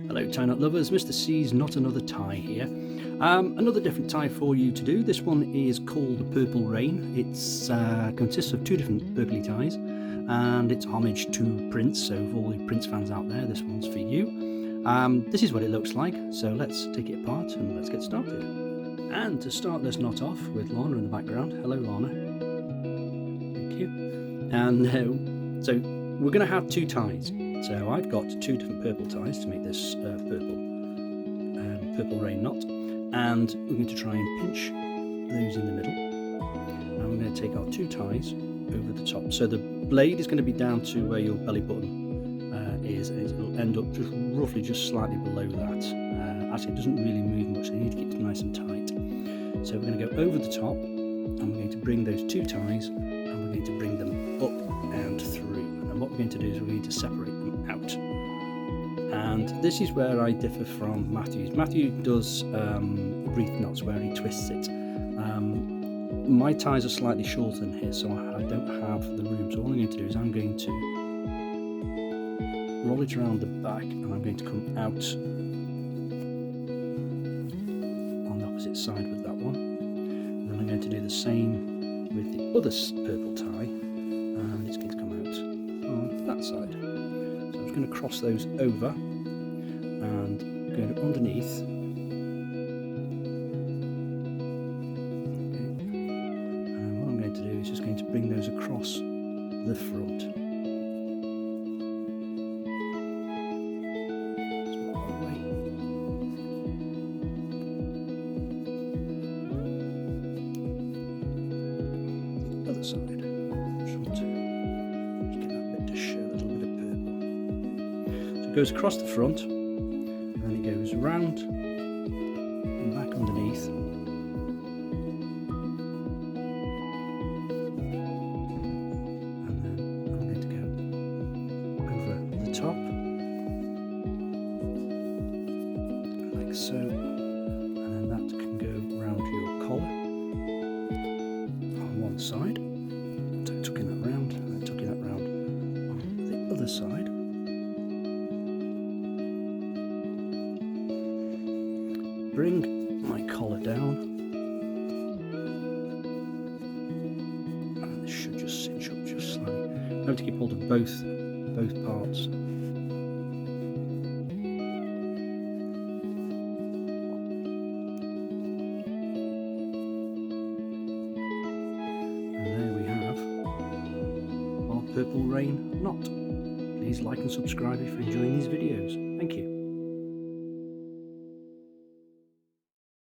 Hello tie knot lovers, Mr. C's Not Another Tie here. Another different tie for you to do. This one is called Purple Rain. It consists of two different purpley ties and it's homage to Prince, so for all the Prince fans out there, this one's for you. This is what it looks like, so let's take it apart and let's get started. And to start this knot off with Lana in the background. Hello Lana. Thank you. And so we're going to have two ties. So I've got two different purple ties to make this purple rain knot, and we're going to try and pinch those in the middle, and we're going to take our two ties over the top. So the blade is going to be down to where your belly button is, and it'll end up just slightly below that. Actually, it doesn't really move much, so you need to keep it nice and tight. So we're going to go over the top, and we're going to bring those two ties, and we're going to bring them up and through. And what we're going to do is we're going to separate them out. And this is where I differ from Matthew. Matthew does wreath knots where he twists it. My ties are slightly shorter than his, so I don't have the room. So all I'm going to do is I'm going to roll it around the back, and I'm going to come out on the opposite side with that one. And then I'm going to do the same with the other purple tie, and it's going to come out on that side. So I'm just going to cross those over and go underneath. Just going to bring those across the front. The other side. Just get that bit to show a little bit of purple. So it goes across the front, and then it goes round and back underneath. Top like so, and then that can go round your collar on one side. So tucking that round, and then tucking that round on the other side. Bring my collar down, and this should just cinch up just slightly. I have to keep hold of both parts. Purple Rain knot. Please like and subscribe if you're enjoying these videos. Thank you.